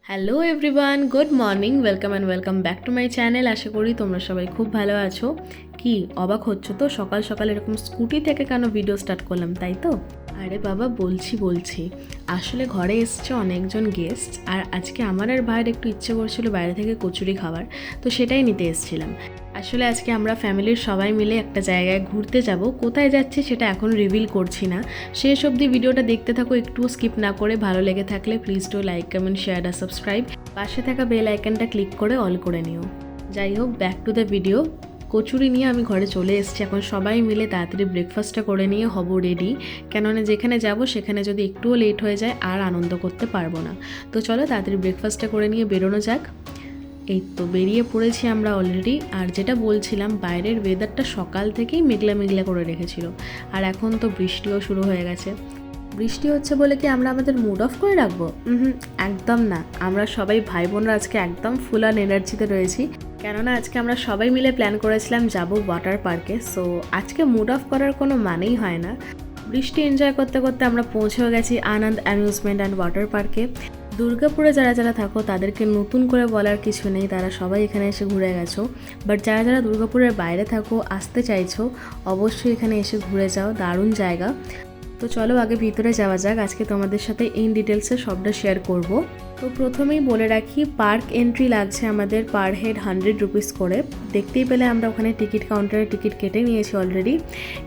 Hello everyone, good morning, welcome and welcome back to my channel. আশা করি তোমরা সবাই খুব ভালো আছো। কি অবাক হচ্ছ তো, সকাল সকাল এরকম স্কুটি থেকে কেন ভিডিও স্টার্ট করলাম, তাই তো? আরে বাবা, বলছি আসলে ঘরে এসছে অনেকজন গেস্ট, আর আজকে আমার আর ভাইয়ের একটু ইচ্ছে করছিল বাইরে থেকে কচুরি খাবার, তো সেটাই নিতে এসেছিলাম। আসলে আজকে আমরা ফ্যামিলির সবাই মিলে একটা জায়গায় ঘুরতে যাব। কোথায় যাচ্ছি সেটা এখন রিভিল করছি না, শেষ অবধি ভিডিওটা দেখতে থাকো, একটুও স্কিপ না করে। ভালো লেগে থাকলে please do like, comment, share আর সাবস্ক্রাইব। পাশে থাকা বেল আইকনটা ক্লিক করে অল করে নিও। যাই হোক, back to the video. Kachori নিয়ে আমি ঘরে চলে এসেছি। এখন সবাই মিলে তাড়াতাড়ি ব্রেকফাস্টটা করে নিয়ে হব রেডি, কেননা যেখানে যাব সেখানে যদি একটুও লেট হয়ে যায় আর আনন্দ করতে পারবো না। তো চলো তাড়াতাড়ি ব্রেকফাস্টটা করে নিয়ে বেরোনো যাক। এই তো বেরিয়ে পড়েছি আমরা অলরেডি। আর যেটা বলছিলাম, বাইরের ওয়েদারটা সকাল থেকেই মেঘলা মেঘলা করে রেখেছিল, আর এখন তো বৃষ্টিও শুরু হয়ে গেছে। বৃষ্টি হচ্ছে বলে কি আমরা আমাদের মুড অফ করে রাখবো? একদম না। আমরা সবাই ভাই বোনরা আজকে একদম ফুল অন এনার্জিতে রয়েছি, কেননা আজকে আমরা সবাই মিলে প্ল্যান করেছিলাম যাব ওয়াটার পার্কে। সো আজকে মুড অফ করার কোনো মানেই হয় না। বৃষ্টি এনজয় করতে করতে আমরা পৌঁছেও গেছি আনন্দ অ্যামিউজমেন্ট অ্যান্ড ওয়াটার পার্কে। দুর্গাপুরে যারা যারা থাকো তাদেরকে নতুন করে বলার কিছু নেই, তারা সবাই এখানে এসে ঘুরে গেছো। বাট যারা যারা দুর্গাপুরের বাইরে থাকো, আসতে চাইছো, অবশ্যই এখানে এসে ঘুরে যাও, দারুণ জায়গা। তো চলো আগে ভিতরে যাওয়া যাক। আজকে তোমাদের সাথে ইন ডিটেলসে সবটা শেয়ার করব। তো প্রথমেই বলে রাখি, পার্ক এন্ট্রি লাগছে আমাদের পার হেড 100 রুপিস করে। দেখতেই পেলে আমরা ওখানে টিকিট কাউন্টারে টিকিট কেটে নিয়েছি অলরেডি।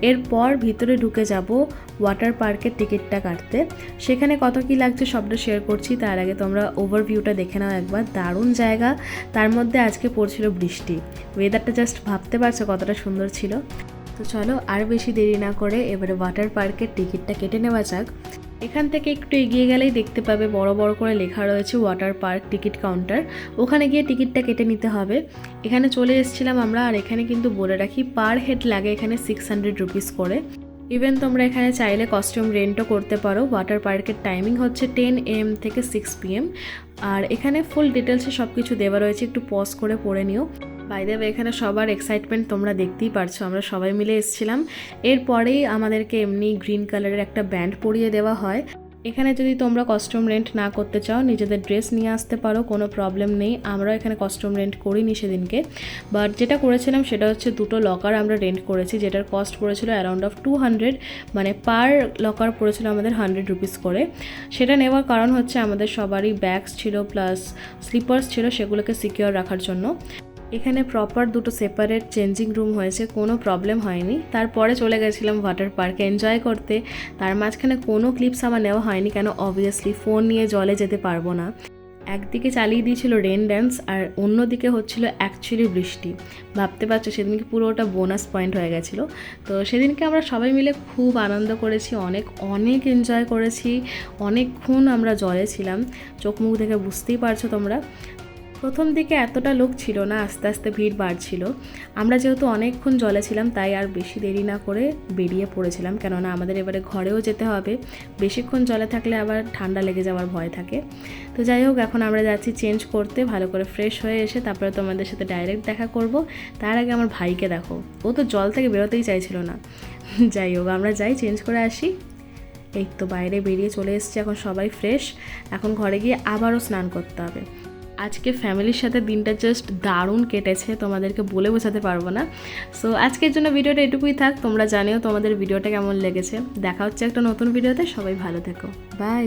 এরপর ভিতরে ঢুকে যাব ওয়াটার পার্কের টিকিটটা কাটতে। সেখানে কত কি লাগছে সবটা শেয়ার করছি, তার আগে তোমরা ওভারভিউটা দেখে নাও একবার। দারুণ জায়গা, তার মধ্যে আজকে পড়ছিল বৃষ্টি। ওয়েদারটা জাস্ট ভাবতে পারছো কতটা সুন্দর ছিল। তো চলো আর বেশি দেরি না করে এবারে ওয়াটার পার্কের টিকিটটা কেটে নেওয়া যাক। এখান থেকে একটু এগিয়ে গেলেই দেখতে পাবে বড় বড় করে লেখা রয়েছে ওয়াটার পার্ক টিকিট কাউন্টার। ওখানে গিয়ে টিকিটটা কেটে নিতে হবে। এখানে চলে এসেছিলাম আমরা। আর এখানে কিন্তু বলে রাখি, পার হেড লাগে এখানে 600 রুপিস করে। ইভেন তোমরা এখানে চাইলে কস্টিউম রেন্টও করতে পারো। ওয়াটার পার্কের টাইমিং হচ্ছে 10 AM থেকে 6 PM। আর এখানে ফুল ডিটেলসে সব কিছু দেওয়া রয়েছে, একটু পজ করে পড়ে নিও। বাই দ্য ওয়ে, এখানে সবার এক্সাইটমেন্ট তোমরা দেখতেই পারছো। আমরা সবাই মিলে এসেছিলাম। এরপরেই আমাদেরকে এমনি গ্রিন কালারের একটা ব্যান্ড পরিয়ে দেওয়া হয়। এখানে যদি তোমরা কস্টিউম রেন্ট না করতে চাও, নিজেদের ড্রেস নিয়ে আসতে পারো, কোনো প্রবলেম নেই। আমরাও এখানে কস্টিউম রেন্ট করিনি সেদিনকে। বাট যেটা করেছিলাম সেটা হচ্ছে দুটো লকার আমরা রেন্ট করেছি, যেটার কস্ট পড়েছিল অ্যারাউন্ড অফ 200, মানে পার লকার পড়েছিল আমাদের 100 রুপিস করে। সেটা নেওয়ার কারণ হচ্ছে আমাদের সবারই ব্যাগস ছিল প্লাস স্লিপার্স ছিল, সেগুলোকে সিকিউর রাখার জন্য। এখানে প্রপার দুটো সেপারেট চেঞ্জিং রুম হয়েছে, কোনো প্রবলেম হয়নি। তারপরে চলে গেছিলাম ওয়াটার পার্কে এনজয় করতে। তার মাঝখানে কোনো ক্লিপস আমার নেওয়া হয়নি, কেন অবভিয়াসলি ফোন নিয়ে জলে যেতে পারবো না। একদিকে চালিয়ে দিয়েছিল রেন ড্যান্স, আর অন্যদিকে হচ্ছিল অ্যাকচুয়ালি বৃষ্টি। ভাবতে পারছো সেদিনকে পুরো ওটা বোনাস পয়েন্ট হয়ে গেছিলো। তো সেদিনকে আমরা সবাই মিলে খুব আনন্দ করেছি, অনেক অনেক এনজয় করেছি। অনেকক্ষণ আমরা জলে ছিলাম, চোখ মুখ দেখে বুঝতেই পারছো তোমরা। প্রথম দিকে এতটা লোক ছিল না, আস্তে আস্তে ভিড় বাড়ছিল। আমরা যেহেতু অনেকক্ষণ জলে ছিলাম তাই আর বেশি দেরি না করে বেরিয়ে পড়েছিলাম, কেননা আমাদের এবারে ঘরেও যেতে হবে। বেশিক্ষণ জলে থাকলে আবার ঠান্ডা লেগে যাওয়ার ভয় থাকে। তো যাই হোক, এখন আমরা যাচ্ছি চেঞ্জ করতে, ভালো করে ফ্রেশ হয়ে এসে তারপরে তোমাদের সাথে ডাইরেক্ট দেখা করব। তার আগে আমার ভাইকে দেখো, ও তো জল থেকে বেরোতেই চাইছিল না। যাই হোক, আমরা যাই চেঞ্জ করে আসি। এই তো বাইরে বেরিয়ে চলে এসেছি, এখন সবাই ফ্রেশ। এখন ঘরে গিয়ে আবারও স্নান করতে হবে। আজকে ফ্যামিলির সাথে দিনটা জাস্ট দারুণ কেটেছে, তোমাদেরকে বলে বোঝাতে পারবো না। সো আজকের জন্য ভিডিওটা এটুকুই থাক। তোমরা জানিও তোমাদের ভিডিওটা কেমন লেগেছে। দেখা হচ্ছে একটা নতুন ভিডিওতে। সবাই ভালো থেকো, বাই।